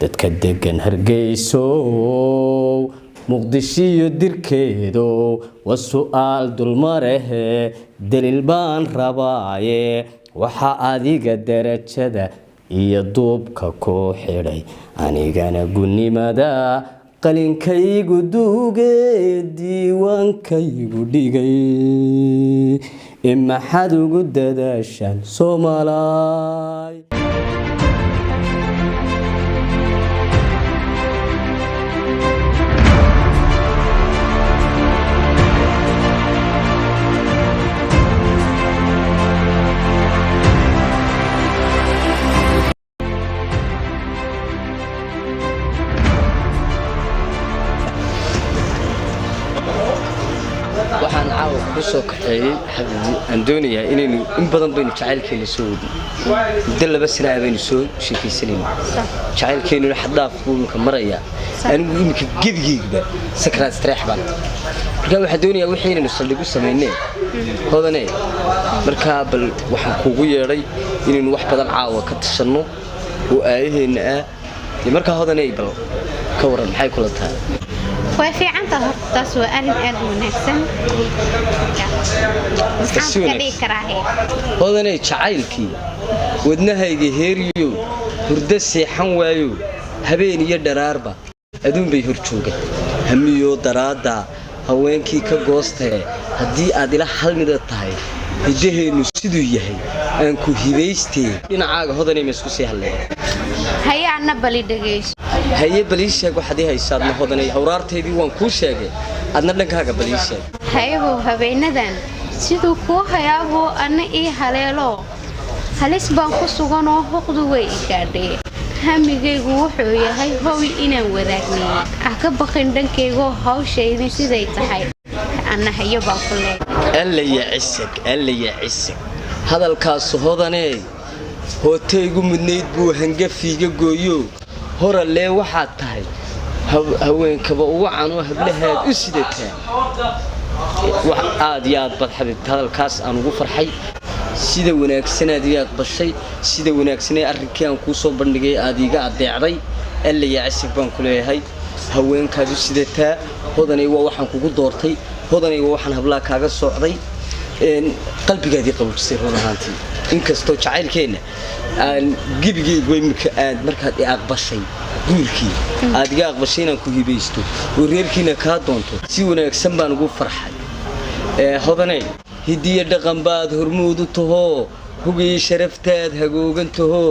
dadka degan Hargeyso muqdishiyo dirkeedo waa su'aal dulmarehe dalil baan rabaaye waxa adiga darajada iyo duubka ku xidhay anigana gunnimada qalinkaygu duugay diiwaankaygu dhigay maxaad ugu dadaashaan Soomaaliya waxaan caaw ku soo kaxeeyay xabdi Andooniya inaynu in badan baynu jacaylkeena soo wadin dalaba sina baynu soo sheekaysanayno jacaylkeenu xadaaf buulka maraya anigu imika gidgiigba sakraad streex baan marka waxa doonaya waxaynu saldhigu sameeynay hodanay marka bal waxaan kuugu yeeray inaynu wax badan caawa ka tashano oo aayaheena marka hodanay bal ka waran maxay kula tahay وفي عنده هرتاس وأنا ونحسن كذي كراهي هذا نيجي شعيلكي ودنا هيجي هيريو هردسي حنوايو هبين يدر أربعة أدون بيهرشوجة هميو درادا هوينكي كجوسته هدي أديلا حل من الطاي هديه نسيدو يهي أنكو هيبيستي إن عاق هذا نيمسكوسي هلا هيا عنا بليدجيش هيا بليشة وحديها يصاد مهودني هورارتي دي وان كوشة أدنى لنكها بليشة هيا هو هبينا ذن سيدو كو هيا هو أنا إيه هلالو هلس بانخصوغانو هقدوي كاردي همي جيغو حويا هاي هوي إنا وذاكني أكب بخندن كيغو هاو شيدي سيدي تحي أنا هيا بانخلي اللي يعسك هذا الكاس هودني هو تيغو منيد بو هنجفيجا جويو هورا ليه waxaad tahay haweenkaba ugu caan oo hablahaad u sidataa wax aad yaad bad xabibta hadalkaas aan ugu farxay sida wanaagsanaad yaad bashay sida wanaagsanay arrinkii aan ku soo bandhigay aad iga adeecday alla yaacib baan ku leeyahay haweenkaad u sidataa hodanay waa waxaan kugu doortay hodanay waa waxaan hablaha kaaga socday qalbigaadii qabowsay runaantii inkastoo jacaylkeena aan gibigeygu imika aad markaad aqbashay guurkii aad iga aqbashay inaan ku hibaysto oo reerkiina ka doonto si wanaagsan baan ugu farxay hodanay hidiya dhaqan baad hormuud u taho hugii sharaftaad hagoogan taho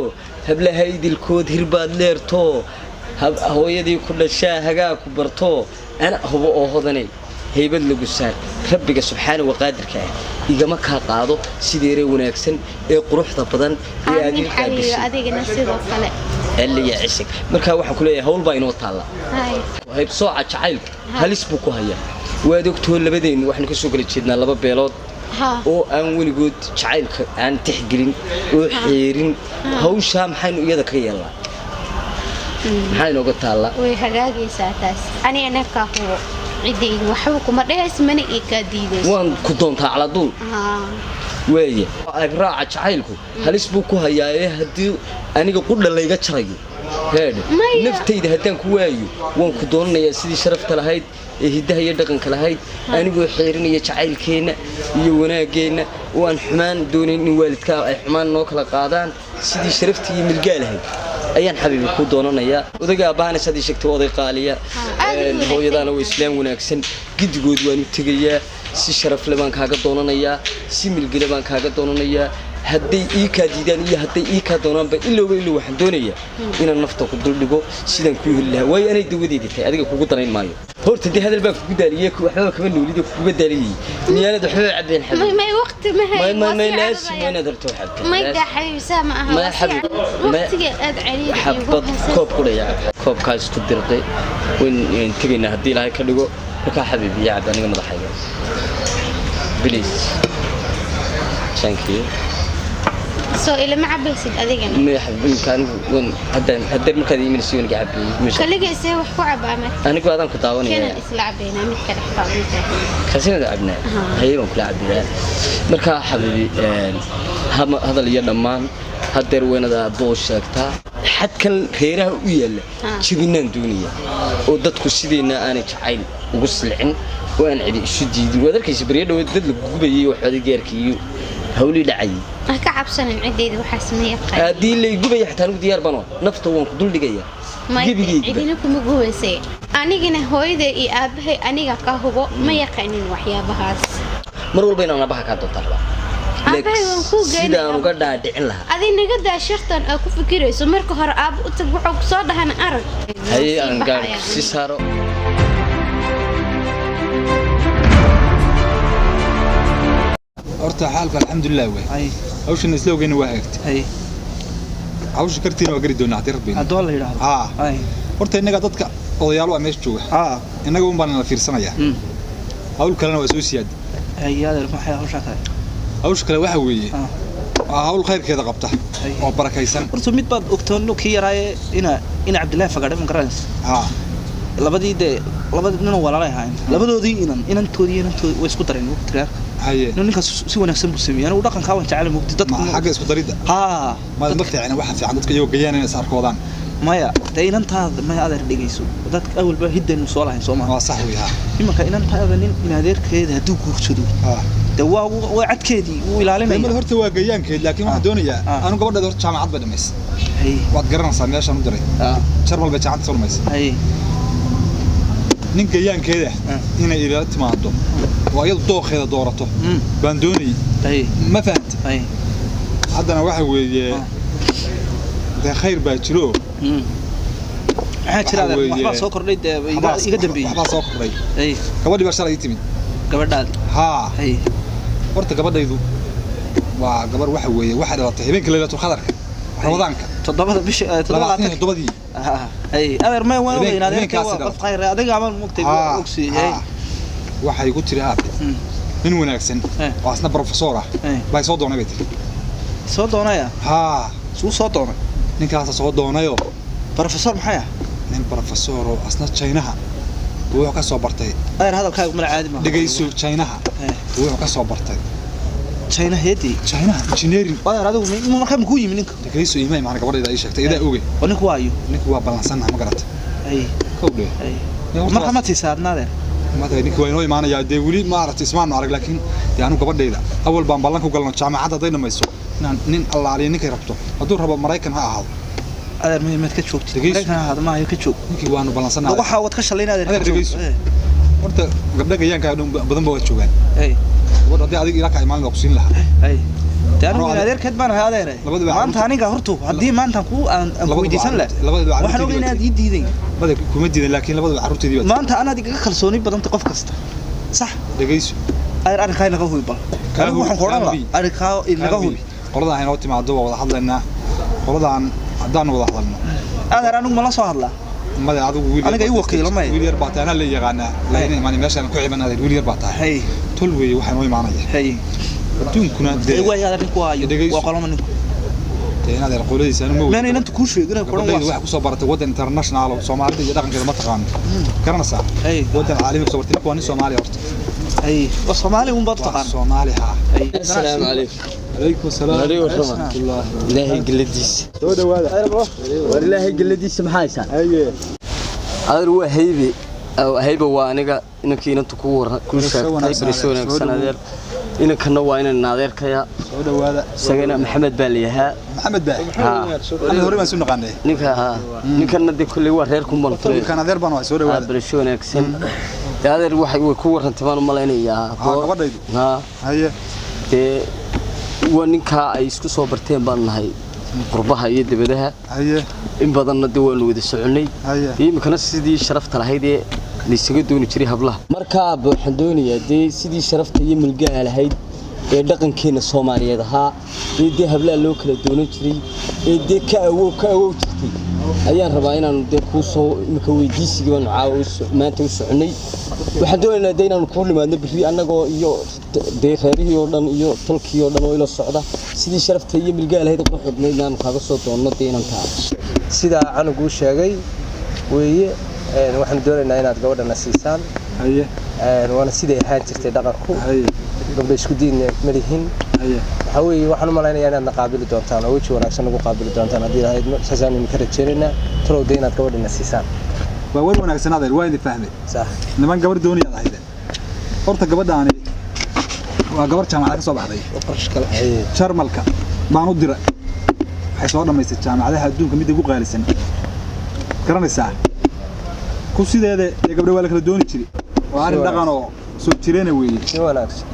hablaha idilkood hirbaad leerto hooyadii ku dhashaa hagaa ku barto ana hubo oo hodanay heybad lagu saar rabbiga subxaanahu wa qaadirka igama ka qaado sideere wanaagsan ee quruxda badan ee adigana sidoo kale اللي يعيشك مركا waxaan ku leeyahay hawl baa inoo taala hayb soo jacaylka halis buu ku hayaa waa doctor labadeen waxaan ka soo gali jeednaa laba beelood oo aan weligood jacaylka aan tixgelin oo xeerin hawsha maxaynu iyada ka yeelnaa maxay nooga taala way hagaagaysaa taas aniga ka hubo عدي وحوكم مريس مني إكاديدس وان كدونتها على طول ويا أقرأ عيلكم هل اسمكوا هيا هدي أنا قلت له يجا شريو هذا نفتي ده هدين كوايو وان كدوننا يا سيدي شرفت لهيد هيدا هي دقن كلهيد أنا قول حيرني يا عيل كينا يونا كينا وان حمان دوني والد كا حمان نوكلا قادان سيدي شرفتي ملقال هيد أيان حبيبي كودونا يا وذا بهنا سدي شكت وضي قالية هو يدانا وإسلام وناكسن قد جود ونتجيا سي شرف لبان كاغا دونا يا سي ملقي لبان كاغا دونا يا هدي إيكا ديدان يا هدي إيكا دونا إلا واحد دونيا إن النفط كدول دقو سيدان كوه الله وين أنا يدودي دتي أديك كوكوترين مايو هو تدي هذا الباب كودالية وحنا كمان نولده كودالية نيانا دحوا عبين حبيبي ما وقت ما هي ما لاش ما نقدر حد ما يدا حبيبي سامعها ما حبيبي ما أدعي حبط كوب كله يا كوب كايس كدرتي وين تبينا هدي لها كدقو لك حبيبي يا عبد أنا ما ضحية بليز thank you سو إلى ما عبيسد أذيعنا ما يحبون كان وين هدر مكذي من السيون قاعدين مش كل جي سوى وحكوا عبامة أنا كنت أدم كتاوني كنا إسلعبينا متكلم حاولنا خسينا لعبنا هي ممكن لعبنا مركا حبيبي هذا اللي ينمان هدر وين هذا بوش كتا xadkan reeraha u yaala jibinaan doonaya oo dadku sideena aanay jacayl ugu silcin oo aan cidi isu diidin wadarkiisa bariya dhaw dad la gubayay wax wada gaarkiyo hawli dhacay ka cabsanin cideeda waxa sameeyay qay hadii la gubay xataa ugu diyaar bano nafta waan ku dul dhigaya cidina kuma gubaysay anigana hooyada iyo aabahay aniga ka hubo ma yaqaanin waxyaabahaas mar walba inaan abaha ka doontaa aabahay waan ku geeyay sidaan uga dhaadhicin lahaa adii naga daashirtan ku fikirayso marka hore aab u tag wuxuu ku soo dhahan arag hay aan gaar si saaro horta xaalka alxamdulillah way hawshan islowgeena waa hagtay hawsha kartiina waa gari doonaa hadii rabbi hadoo la yiraahdo horta inaga dadka odayaal waa meesha jooga inaga un baan la fiirsanaya hawl kalena waa soo siyaad hay'adaha maxay hawsha kale waxa weeye hawl khayrkeeda qabta oo barakaysan horta mid baad ogtoon kii yaraaye ina Cabdullaahi Fagade ma garanaysa labadii nin walaalay ahayn labadoodii inantoodii way isku dareen waqtiga haye ninkaas si wanaagsan buu sameeyay anigu dhaqanka waan jecel mugdi dadku xagga isku darida ma fiicna waxa fiican dadka iyagu gayaan inay saarkoodaan maya inantaada ma adeer dhigayso dadka awalba hiddan soo lahayn Soomaaliya waa sax weeyaa imanka inantaada nin adeerkeeda haduu guursado waa cadkeedii uu ilaalinaya horta waa gayaankeed laakiin waxa doonaya anu gabadheed horta jaamacad baa dhameysay waad garanaysaa meeshan u diray jarmal bay jaamacad soo dhameysay nin gayaankeeda inay ila timaado waa iyadu dooqeeda doorato baan doonay ma fahantay haddana waxa weeye khayr baa jiro waxba soo kordhay iga dambeeyay waxba soo kordhay gabadhii baa shalay timid gabadhaadi horta gabadhaydu waa gabar waxa weeye waxa dhalatay habeenkii leeyahay khadarka ramadaanka todobada bisha todobadii adeer ma waan weynaadeen ka qof khayr adiga ama mugtay ogsi waxay ku tiri aad nin wanaagsan oo asna professor ah bay soo doonay soo doonaya soo doonay ninkaas soo doonayo professor maxay nin professor oo asna Chinaha wuxuu ka soo bartay adeer hadalkaagu ma caadi ma dhageyso Chinaha wuxuu ka soo bartay China engineering adeer adigu markaa ku yimid ninka dhageyso iimayl macna gabadheeda ay sheegtay ida oge ninku waayo ninku waa balansan ma garata kowde markaa ma tiisaadnaade madayni ku inoo imaanaya de wali ma aragtay ismaan arag laakiin yaanu gabadheeda awal baan ballan ku galno jaamacad haday dhamayso nin Allah ali ninkay rabto haduu rabo Mareykan ha ahaado adeer meed ka joogtay Mareykan ha ahaado ma ka joog ninkii waanu ballansanahay waxa wad ka shaleynaa adeer horta gabdha gayaanka badan baa joogan wada hadii adiga ilaa ka imaan la kusin lahaa taanu adeerkeed baan adeer maanta aniga hortu hadii maanta ku aan weydiisan la waxaan ogeyn inaad ii diiday bada kuma diidan laakiin labada carruurteedii maanta ana adiga kalsooni badan qof kasta sax dhageyso adeer arrinka inaga hubiba waxaan qoran arrinka inaga hubi qolada ay noo timaado wada hadlaynaa qoladan hadaan wada hadalno adeer anigu ma la soo hadlaa mada adigu wiil aniga ii wakiilo ma wiil yar baa taana la yaqaana laakiin imaan meeshan ku ciibanaaday wiil yar baa tahay tol weey waxaan oo imaanaya adduunkuna ee way adeer ku waayo waa qolama ninku teena adeer qoladiisa anu ma inaan ku sheegay qoran wax ku soo baratay wadan international oo Soomaalida iyo dhaqankeeda ma taqaan karanaysa wadan caalami ku soo bartay kuwa Soomaali horta waa Soomaali un baad taqaan Soomaali assalaamu alaykum عليكم السلام ورحمة الله إلهي قلديس سودا وادا والله قلديس محايسان هذا هيبي أو هيبة وانجا إنك أنت كل شيء بريسونا سنادر إنك نوع إن النادر كيا سودا وادا سجنا محمد باليها محمد بالي أنا هوري ما سون قانده نك ندي كل ورهيركم بنطلع كان نادر بنوا سودا وادا بريسونا كسن هذا الواحد يكون رنتمان ملايين يا هيا ninka ay isku soo barteen baan nahay qurbaha iyo dibadaha in badanna diwaan wada soconay imikana sidii sharafta lahayd ee liisaga dooni jiray hablaha marka waxaan doonayaa sidii sharafta iyo milgaha lahayd ee dhaqankeena Soomaaliyeed ahaa ee hablaha loo kala doonan jiray ee ka awow jirtay ayaan rabaa inaan ku soo imika weydiisiga aan caawiso maanta u soconay waxaan doonaynaa inaan ku limaadno bixi anagoo iyo reerihii oo dhan iyo tolkii oo dhan oo ila socda sidii sharafta iyo milgaha lahayd ku xidhnaydaan kaaga soo doonno inaan taa sida anigu sheegay weeye waxaan doonaynaa inaad gabadhana siisaan waana sidii ahaan jirtay dhaqanku gabdho isku diin ma lihin waxa weeye waxaan u malaynayaa inaad naqaabili doontaan oo wajhi wanaagsan ugu qaabili doontaan haddii ahayd saasaan idinka rajeynayna talowda inaad gabadhina siisaan waa war wanaagsan adeer waa idin fahmay sax niman gabar doonaya ahayd horta gabadhaani waa gabar jaamacad ka soo baxday jarmalka baan u diray waxay soo dhamaysay jaamacadaha adduunka mid ugu qaalisan garanaysaa ku sideeda ee gabdho waa la kala dooni jiray waa arrin dhaqan oo soo jireena weeye si wanaagsan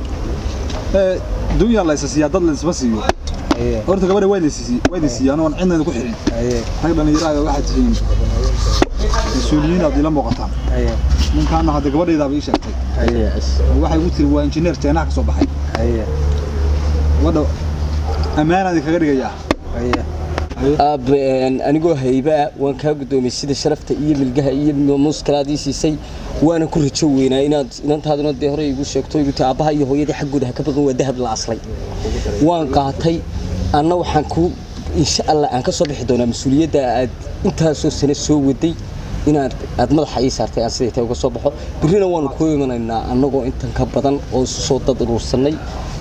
dunya la isasiyaa dad la isba siiyo horta gabadha waa la siiyaan oo cidna ku xirin rag dhalinyarada waxa tihiin مسؤولين أو ديلا مقطع. من كان هذا قبل إذا بيشتغل. واحد يقول ترى إنجنير تناك صباحي. وده أمانة ذي كغير جيا. أب أنا جو هيبة وان كاقدو مسجد شرفت إيه ملجها إيه مشكلة دي سي وأنا كل شوينا إن أنت هذا النادي هري يقول شكتو يقول تعبها يهوي ده حقه ده كبر هو الذهب الأصلي. وان قاطي أنا وحنكو إن شاء الله أنك صبح دونا مسؤولية ده أنت سوسنا سوودي إن أدمر حي صارت أصلي توقع صباحه برينا وان كوي من أنا جو أنت كبدن أو صوت الرسلني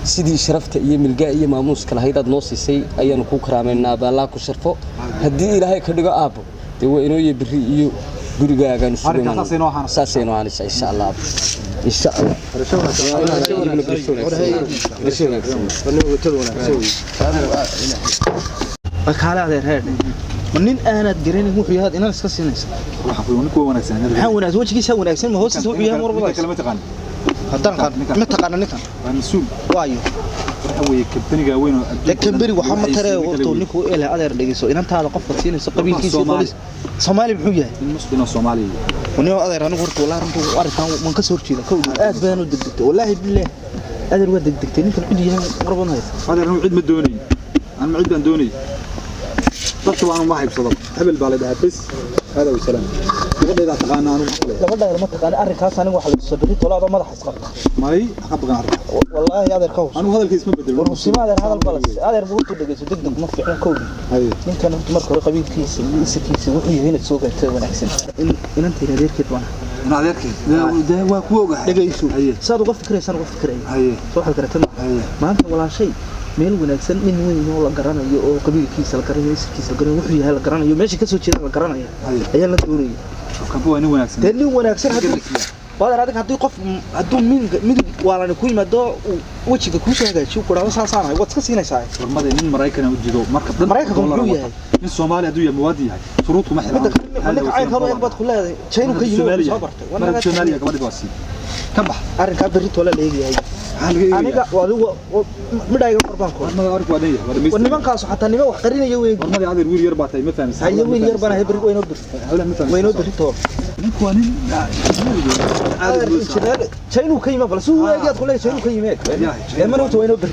سيدي شرفت أيام الجاية ما مشكلة هيدا نص سي أيام كوكرا من بلاك وشرفه هدي إلى هيك كده أبو تو إنه يبري برجع كان ساسينو عن إن شاء الله إن شاء الله أكال هذا هذا منين أنا تجريني مو في هذا أنا أسكت ناس حاول أزوج كيس هو ناس ما هو سوي بيها مرة هذا متى قانا نكان مسؤول وايو هو كبتني جاوينه لكن بري وحمد ترى وطنيكو إلى هذا اللي إن أنت على قفة سين سقبيل كيس بوليس صومالي بحوجة المسلمين الصومالي ونيو هذا أنا قلت والله رنتو وارث من كسر شيء كون بينو دقدقت والله بالله هذا الواد دقدقت يمكن عندي قربنا هذا أنا عيد مدوني أنا معيد مدوني طبعا أنا ما أحب صدق حبل بالي بس هذا والسلام قبل إذا تقانا أنا قبل ما تقانا أركاس أنا واحد الصبريت ولا هذا ما راح يسقط ماي أحب أعرف والله هذا الكوس أنا هذا الكيس ما بدل والمسلم هذا البلس هذا البلوت دقيقة دقدق ما في حين كوبي يمكن أنت مركب قبيل كيس كيس وحي هنا تسوق تسوي أحسن إن أنت هنا كده أنا هذاك ده هو كوجه دقيقة صاروا فكرة صراحة كرتنا ما أنت ولا شيء meel wanaagsan in weyn oo la garanayo oo qabiilkiisa la garanayo iskiisa la garanayo wuxuu yahay la garanayo meesha ka soo jeeda la garanayo ayaa la doonayay qofka waa nin wanaagsan nin wanaagsan badan adiga hadii qof haduu mid waalana ku yimaado wajiga ku soo hagaajiyo ku dhaw saasaanay wad iska siinaysaa hormada nin Mareykan u jido marka dad Mareykan wuxuu yahay nin Soomaali haduu yahay muwaadi yahay shuruudku ma xiran midka ay kaba in bad ku leedahay China ka yimaado soo bartay wana Soomaaliya gabadha waa si ka bax arrinka berrito la leeyahay aniga wadigu midayga qorbanko ma arko wadaya wada nimankaas xataa nima wax qarinaya weey hormada adeer wiil yar baatay ma fahamsan haye wiil yar bana hebri wayno bir wayno birito ninku waa nin China ka yimaado bal suu weeyad kulay China ka yimaado ee mana wayno bir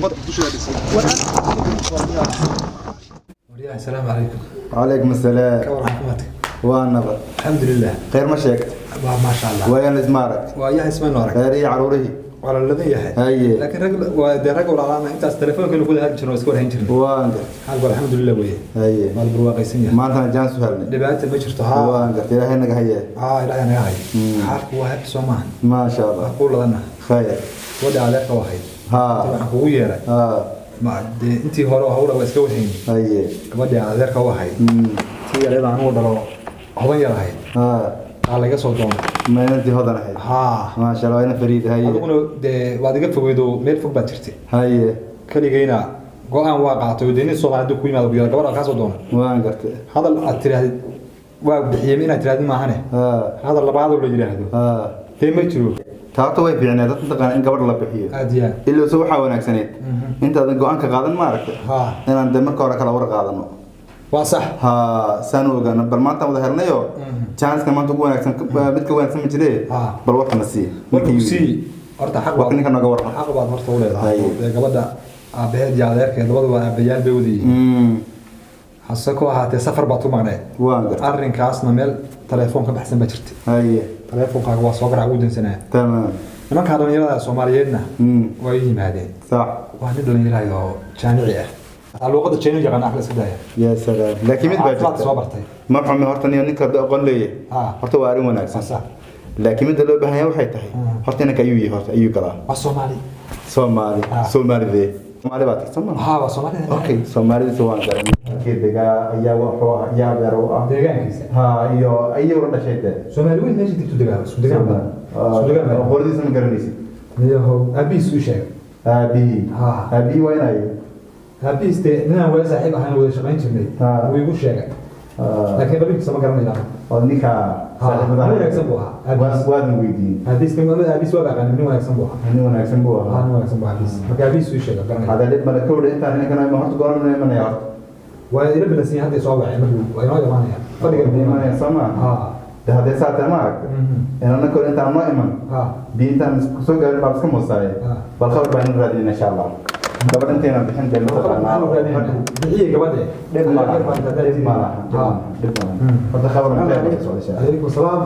السلام عليكم. وعليكم السلام. كورحمتك. وانا الحمد لله. خير ما شيك. ما شاء الله. وين اسمارك؟ ويا اسمه نورك. خيري عروره. ولا الذي يحيى. هي. لكن رجل ودرجة ولا أنا أنت التلفون كله كله هنجر وسكور هنجر. وانا. حلو الحمد لله ويه. هي. ما البرواقي سنية. ما أنت جانس فعلني. دبعت المجرتها. وانا. ترى هنا هي. لا أنا هاي. حرف واحد سومان. ما شاء الله. أقول لنا. خير. ودع عليك واحد. ها. طبعا قوية. ما أنت هورا وسكور هين. هي. ودع عليك واحد. تيجي على عنو دلوا. هو يراهي. على جالس صوتهم. ما أنت هذا رهيب. ما شاء الله أنا فريد هاي. أقوله ده بعد كده فويدو ميل فوق باتشرتي. هاي. كلي جينا قاعد واقع توديني الصبح عندك كوي ما بيجي قبل أخاص ودون. وانا قلت. هذا التراد وبحيمين التراد ما هني. هذا اللي بعده اللي يجي هذا. تيم تشوف. تعطوا وين بيعني ده تنتقل إن قبل الله بحيه. أديان. اللي سوى حاول نكسنيت. أنت هذا قاعد كقاعدن ما عرفت. أنا عند مركورك على ورق قاعدنه. وصح. سانو جانا بل ما أنت مظهرنا يو. chance كمان تقول أكثر بتكون أكثر من كده. بل وقت نسيه. نسيه. أرتا حق. وقت نكنا جورنا. حق بعض مرة طويلة. قبل ده أبيض جالر كده بعض أبيض بيودي. حسكوا هات سفر باتو معنا. واقع. أرين كاس نمل تلفون كم حسن بجرت. هاي. تلفون كاغوا صغر عودن سنة. تمام. لما كانوا يلا سوماليين. وين مهدين. صح. واحد اللي يلا يو جامعية. اللغة الصينية كان أحلى سدايا. يا سلام. لكن مين بيجي؟ ما فهم هرتني أنك أقول لي. هرت واري وناس. صح. لكن مين دلوا بهاي وحيد تحي. هرتنا كيوي هرت أيو كلام. الصومالي. صومالي. صومالي ذي. Soomaali baad tirsan ها Soomaali okay Soomaali soo waan garan keedega ayaa wuxuu ayaa beero ah deegaankiisa ha iyo ayuu la dhashay Soomaali weyn meeshii digto deegaan isku deegaan qoladii san garanaysa iyo abiis u sheeg abi waynayo abiis de ninaan wada saaxiib ahaan wada shaqayn jirnay wuu igu sheegay laakiin qabiilkiisa ma garanayna oo ninka saaxiibada wanaagsan buu ahaa waan weydiin abiis kan abiis waa baqan nin wanaagsan buu ahaa nin wanaagsan buu ahaa abiis marka abiis u sheegay garanay hada dib mala kowda inta ninkan ma horta goran ma nayaa waa ila bilasin hadda soo wacay markuu waa inoo imaanaya fadhiga imaanaya sama hada saata ma arag inana kor inta ma iman biintan soo gaarin baa iska moosay bal khabar baan raadin insha Allah gabadhan teena bixin deeyo bixiye gabadhe dib ma hada khabar ma alaykum salaam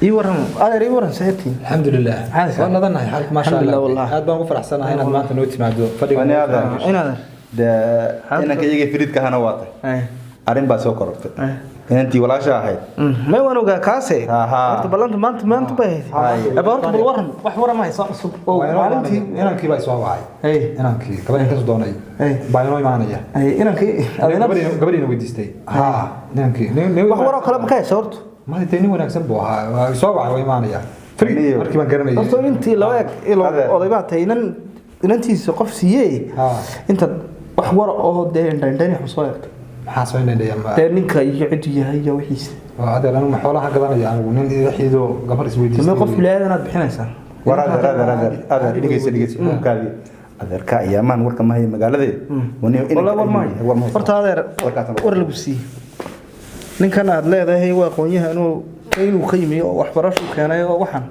اي ورن انا ري ورن سهتي الحمد لله وانا ضناي حالك ما شاء الله والله هاد بان فرحسناhay inaad maanta noo timaado fadhiga ina kayiga firidka hana waata arin baa soo korortay intii walaasha ahayd ma waan ogaa kaase horta balanta maanta bay abaarta bal waran wax waran ma hayso cusub oo maalintii inankii baa soo wacay inankii gabadhan ka soo doonay baa inoo imaanaya inankii gabadhina weydiistay inankii wax waran kala ma ka hayso horta ما تاني wanaagsan buu ahaa soo wacay way imaanaya free markii baan garanayay horta intii laba ilo odayba taynan inantiisa qof siiyay inta wax war oo deendeen xusoo eegtay maxaa soo indheeyay ma ninka iyo cid yahay iyo wixiisa waa adeer anu xoolaha gadanaya anigu nin idaxiido gabar isweydiisay ma qof ilaahay aad bixinaysaa adeer dhigaysa kaadi adeerka ayaaman warka ma hay magaalada horta adeer war lagu siiyay ninkan aad leedahay waa aqoonyahan inuu ka yimi oo waxbarasho keenay oo waxan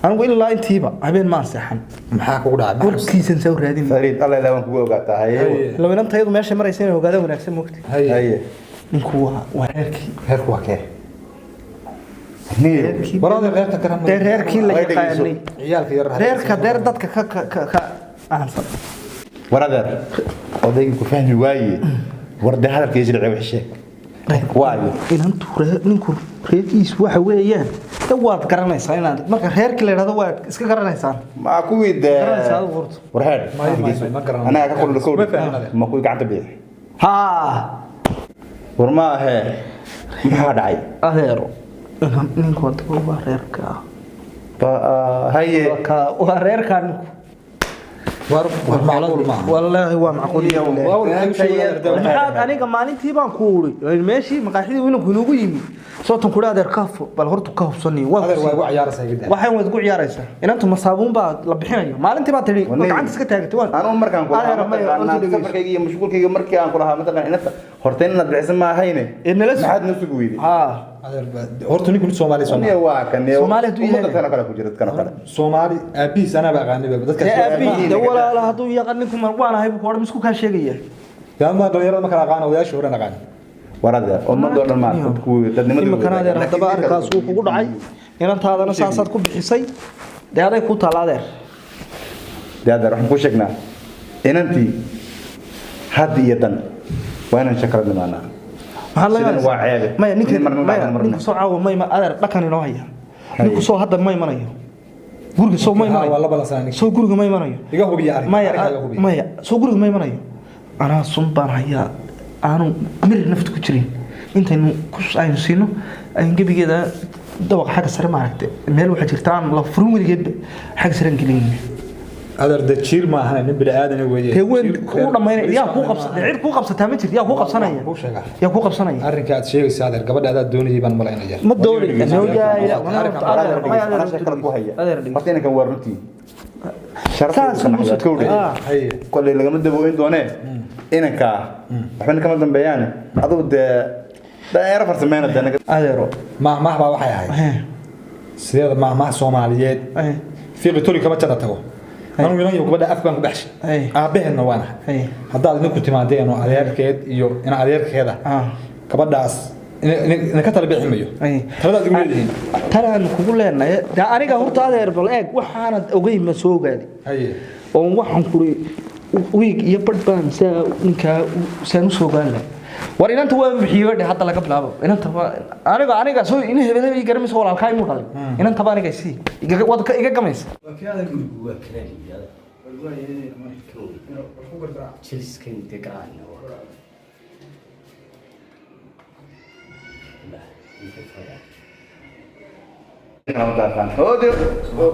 anigu ilaa intiiba habeen ma ansaxan maxaa kugu dhacay warkiisan soo raadin fariid alla ilaahay waan kugu ogaataa haye labadan tayadu meesha maraysa inay ogaada wanaagsan moogtay haye ninku waa heerku waa kee waraada reerka karam reerkii la yaqaanay ciyaalka yar reerka dadka ka aansan waraada odaygu ku fahmi waaye warda hadalkiisa dhacay wax sheeg waayo inantu ninku reerkiisu waxa weeyaan waad garanaysaa inaad marka reerkii la yiraahdo waad iska garanaysaan ma ku wiidaa warheed ana ka kullu kow ma ku gacanta bixi war ma ahe maxaa dhacay adeero ninku waa reerka haye waa reerka والله هو معقول يا ولد aniga maalintii baan ku uuri meeshii maqaaxidii inuu kunugu yimi sootan ku dhaadeer kaafo bal hortu ka hubsanay waxaan wad ku ciyaaraysaa inantu masaabuun baa la bixinayo maalintii baa tiri gacanta iska taagtay waan anu markaan ku safarkayga iyo mashquulkayga markii aan ku lahaa mataqaan inta horteen inaad bixisa ma ahayne maxaad noo sugu weyday horta ninku Soomaali waa kan Soomaali umada kala ku jirta kana kale Soomaali abiis ana baqaanay dadka Soomaali walaal haduu yaqaan ninku mar waan ahay ku isku ka sheegaya yaama dhalinyarada ma kala aqaan odayaasha hore naqaan warada umada dhan ma ku dadnimada ma kana adeer hadaba arkaas uu kugu dhacay inantaadana saasaad ku bixisay deeday ku talaadeer waxaan ku sheegnaa inantii had iyo dan waa inaan shakar dhimaanaa ما نينك سو عاو ما adeer dhakan inoo haya ninku soo hadda ma imanayo guriga soo ma imanayo wala bala saani soo guriga ma imanayo iga hubiya arrin maya soo guriga ma imanayo ana sunbaan haya aanu mir naftu ku jirin intaynu ku aynu siino aynu gabigeeda dabaq xaga sare ma aragtay meel waxa jirtaan la furin weligeed xaga sare gelin adeer dajiir ma ahan nin bini'aadan weeye heween ku dhameeyay yaa ku qabsatay cid ku qabsataa ma jirto yaa ku qabsanaya yaa ku qabsanaya arrinka aad sheegaysaa adeer gabadha aad doonayay baan malaynaya ma doonay noo yaa martina kan waruntii sharafta maxsud kowdhe kulay laga madaboyn doonee inanka waxba kama dambeeyaan adoo daayar farsameeyna adeero ma baa waxay ahayd sideeda ma Soomaaliyeed fiiqi toli kama jara tago anu wiilan iyo gabadha afkaan ku baxshay aabaheena waana haddaad ninku timaadeen oo adeerkeed iyo ina adeerkeeda gabadhaas ina ka tala bixin mayo taladaad ugu leeyihiin talaan kugu leenahay aniga horta adeer bal eeg waxaanad ogay ma soo gaadi oo waxaan kuri wiig iyo badbaan saa ninka saan soo gaadnay war inanta waa bixiyo hadda laga bilaabo inanta aniga soo in hebel garmis walaalkaa imu dhalay inanta baa aniga si iga gamaysa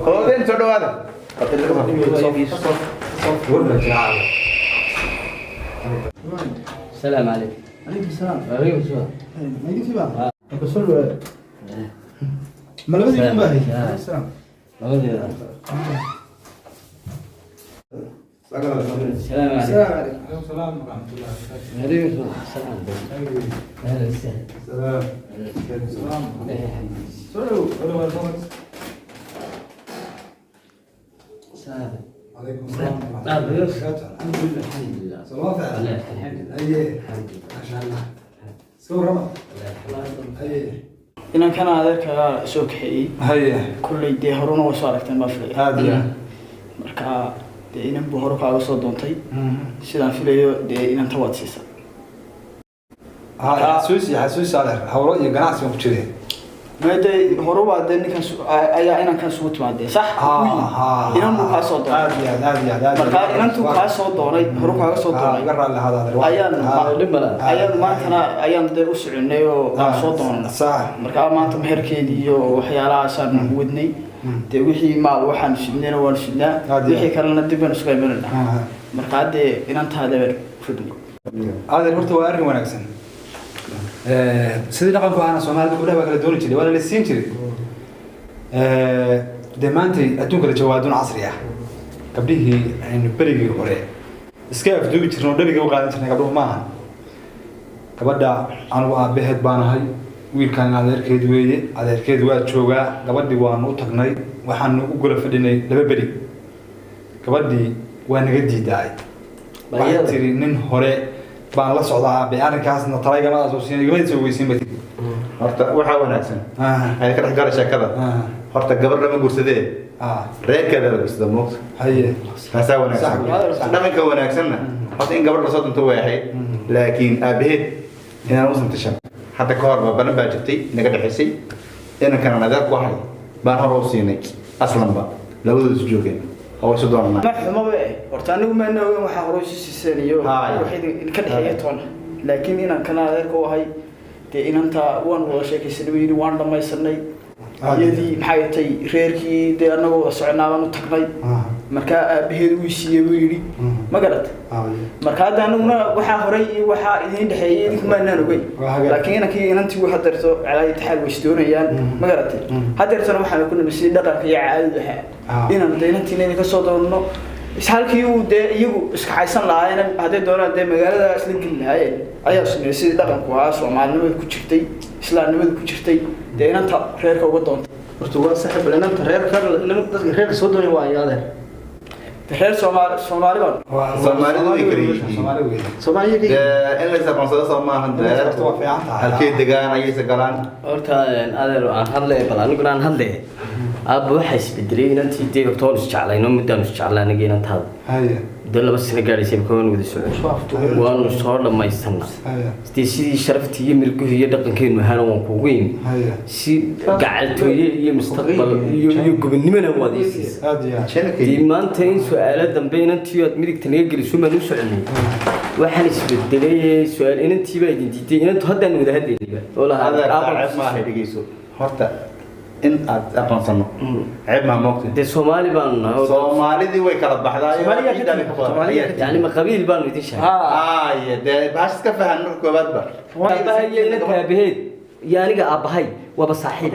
هودين سودو هذا السلام عليكم. عليكم السلام وعليكم السلام. ما يجي بقى بسول ما لبدي يكون باهي السلام السلام عليكم. السلام عليكم السلام ورحمة الله وعليكم السلام. أهلا وسهلا. السلام السلام. عليكم السلام. الحمد لله. الحمد لله. صلاة الله الحمد لله. الحمد لله. ما شاء الله. سو رمى. inaan kana adeerka soo kaxeeyay kullay dee horuna way soo aragteen ma filay marka dee inan buu hore kaaga soo doontay sidaan filayo dee inan tawaad siisa xasuusi adeer hawlo iyo ganacsi ku jireen maade hore waa dee ninkan ayaa inan kan soo timaadee sax inan buu kaa soo doonay marka inantuu kaa soo doonay hore kaaga soo doonay ayaan maantana ayaan dee u soconay oo aan soo doonay marka maanta meherkeedii iyo waxyaalahaasaan ugu wadnay dee wixii maal waxaan shidnayna waan shidnaa wixii kalena dib baan isku imanayna marka dee inantaada fudni adeer horta waa arrin wanaagsan sidii dhaqanku ahaana Soomaalida gabdhaha waa kala dooni jiray waa la siin jiray dee maanta adduunka la jawaadoon casri ah gabdhihii aynu berigii hore iska afduubi jirnay oo dhabiga u qaadan jirnay gabdhuhu maaha gabadha anigu aabaheed baan ahay wiilkan adeerkeed weeye adeerkeed waa joogaa gabadhii waanu u tagnay waxaanu u gula fadhinay laba beri gabadhii waa naga diidaay waxay tiri nin hore baan la socdaa arrinkaasna talaygamadas oo siinay gabadhii soo weysiin bay horta waxa wanaagsan ay ka dhaxgal sheekada horta gabar lama gursadee reerkeeda la gursada moogta haye taasa wanaagsan dhaqanka wanaagsanna horta in gabar la soo dunto way ahayd laakiin aabaheed inaan u santashan hadda ka hor badan baa jirtay naga dhaxaysay inaan adeer ku ahay baan hor u siinay aslanba labadooda isu joogeen oo isu doonana ma xumo baa horta anigu ma naawin waxa hore si siisaniyo waxay ka dhaxeeyay toon laakiin inaan kana adeerka u ahay dee inanta waan wada sheekaysanay weeyii waan dhamaysanay iyadii maxay tay reerkii dee anagoo wada soconaabaan u tagnay marka aabaheed uu siiyay weeyii ma garad marka hadda anaguna waxa hore iyo waxa idin dhaxeeyay idinku ma naan ogay laakiin inantii inantii waxa darto calay taxal way doonayaan ma garad hadeertana waxaan ku nabisay dhaqanka iyo caadada inaan inantii ka soo doonno ishalkii uu dee iyagu iska xaysan lahaayeen haday doonaan dee magaalada isla geli lahaayeen ayaa sameeyay sidii dhaqanku ahaa Soomaalnimada ku jirtay Islaamnimada ku jirtay dee inanta reerka uga doontay horta waa saaxiib inanta reerka dadka reerka soo doonay waa ayaadeen reer Soomaali baan Soomaalida way kariyay Soomaaliya in la isaqoonsado Soomaaliya horta waa fiican tahay halkee degaan ayay sagalaan horta adeer aan hadlay bal aniguna aan hadlay aabba waxa isbedelay inantii dee toon isjeclayno midaan isjeclaanay inantaada haye dee laba sano gaadhaysay koon wada socon waanu soo dhamaysanaa sidii sharaftii iyo milkuhu iyo dhaqankeenu ahaana waan kugu yimi si gacaltooye iyo mustaqbal iyo gobonimana wadiisiis dii maanta in su'aalo dambe inantii aad midigta naga geliso ma nu soconay waxaan isbedelay su'aal inantii baa idin diiday inantu haddaan wada hadlaynay oo la aad ma dhigayso horta in aad aqoonsano ceeb ma moogtay dee Soomaali baan Soomaalidii way kala baxdaa yani ma qabiil baan idin sheegay dee baas ka fahan marka koobaad ba aabahay ina taabaheed iyo aniga aabahay waba saaxiib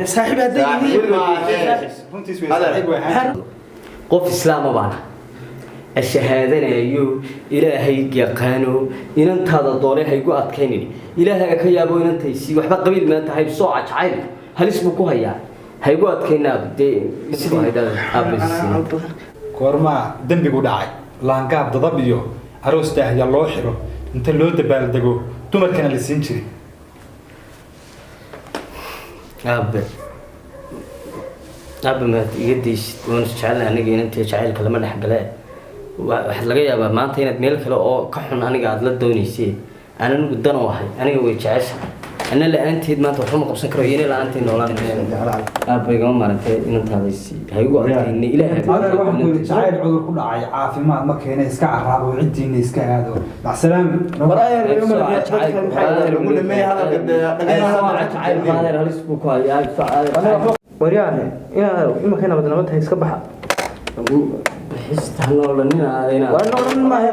qof islaam baan الشهادة إلهي يقانو إن أنت هذا الضوري هيجو أتكيني إلهي كيابو إن أنت يسي وحبا قبيل ما أنت هاي بسوعة عين هل اسمه هيا هيجو أتكينا بدي اسمه هيدا أبليس كورما دنبي قداعي لانقاب ضبيو أروس ده يلا حلو أنت لو دبال دقو تمر كان للسنشري أب ما يقديش ونشعلنا نجي أنت شعيل كلام نحجلاه waxaad laga yaabaa maanta inaad meel kale oo ka xun aniga aad la doonaysay أنا قدنا واحد أنا ويجعش أنا اللي أنت ما تفهم قبسن كرويين اللي أنت نولان أبغى يقوم مرتين إنه تابسي هيقول إني إلى هذا الواحد يقول تعال عذر كل عافي ما كان يسكع عرب وعدي إني يسكع هذا مع السلامة برايا اليوم هذا الاسبوع يا وريانه إما كنا بدنا نمتها يسكبها بحس تهنور لنا هنا وأنا ما هي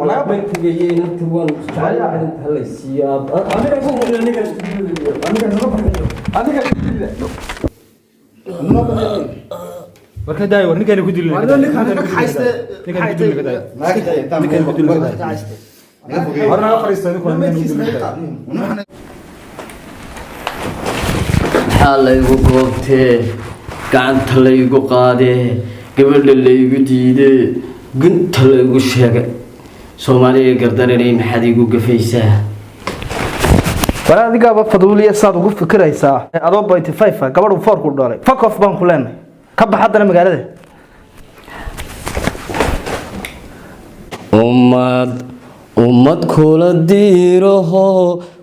أنا بنت جايين تبون تعال هلا السياب أنا أقول أنا marka daay war ninkan ku dilay waa ninkan xayste ninkan ku dilay daay ninkan ku dilay daay warna fariistay ku xalaygu goobtee gacanta laygu qaadee gabadha laygu diidee gunta laygu sheegay Soomaaliya gardaranay maxaad igu gafaysaa wala adiga ba faduuliye saad ugu fikiraysaa adoo 25 gabadhu 4 ku dhalay fuck off baan ku leenahay ka baxadana magaalada ummad kula diiraho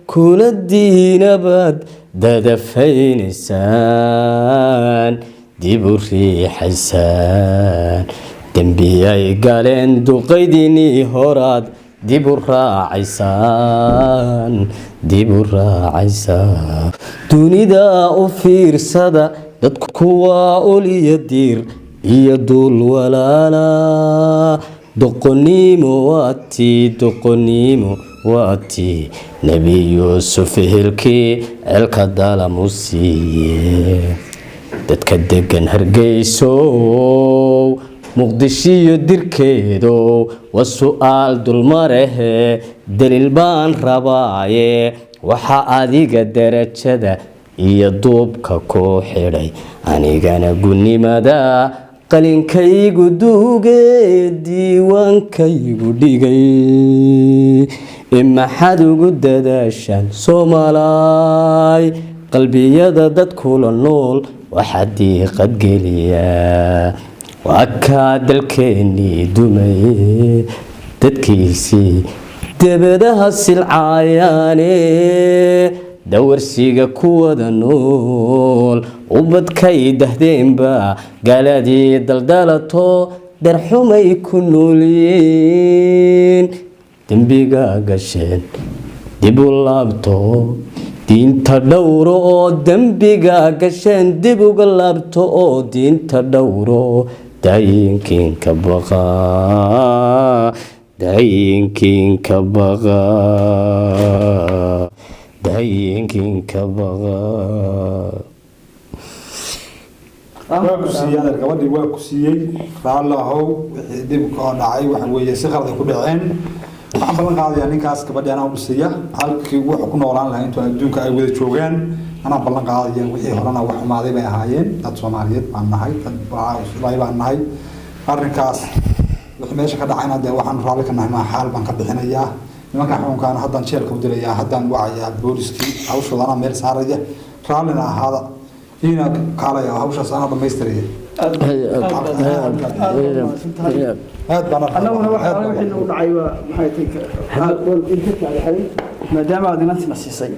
kula diinabad dadafaynaysan dib u riixaysaan dembiyay galeen duqaydinii horaad dib u raacaysaan dunida u fiirsada dadku waa uliya diir iyo duul walaala doqonnimo waatii nebi yuusuf hilkii ceelka dalamu siiye dadka degan hargeysow muqdishiyo dirkeedow waa su'aal dulmarehe daliil baan rabaaye waxa adiga darajada iyo duubka ku xidhay anigana gunnimada qalinkaygu duugee diiwaankaygu dhigay maxaad ugu dadaashaan Soomaaliy qalbiyada dadkula nool waxaa diiqad geliyaa waa kaa dalkeennii dumay dadkiisii dabadaha silcaayaane dawarsiga kuwada nool ubadkay dahdeenba galadii daldalato darxumay ku noolyiin dembiga gasheen dib u laabto diinta dhowro oo dembiga gasheen dib uga laabto oo diinta dhowro daayinkiinka baqa waa ku siiyay gabadhii waa ku siiyay raallahow wixii dib ka dhacay waxa weeye si qalad ku dhaceen waxaan balan qaadayaa ninkaas gabadhii anaa u dhisiya halkii wuxuu ku noolaan lahaa intuu adduunka ay wada joogaan anaa balan qaadaya wixii horena wax xumaaday bay ahaayeen dad Soomaaliyeed baan nahay dad baan nahay arrinkaas wixii meesha ka dhacayna dee waxaan raalli ka nahay ma xaal baan ka bixinayaa nimanka xukunkaan haddaan jeelka u dilayaa haddaan wacayaa booliskii hawshooda meel saaraya raallina ahaada ina kaalaya hawshaas ana dhamaystiraya aad baan annaguna waxa wixii nagu dhacay waa maxay tahay inta kale maadaama aad inantina siisay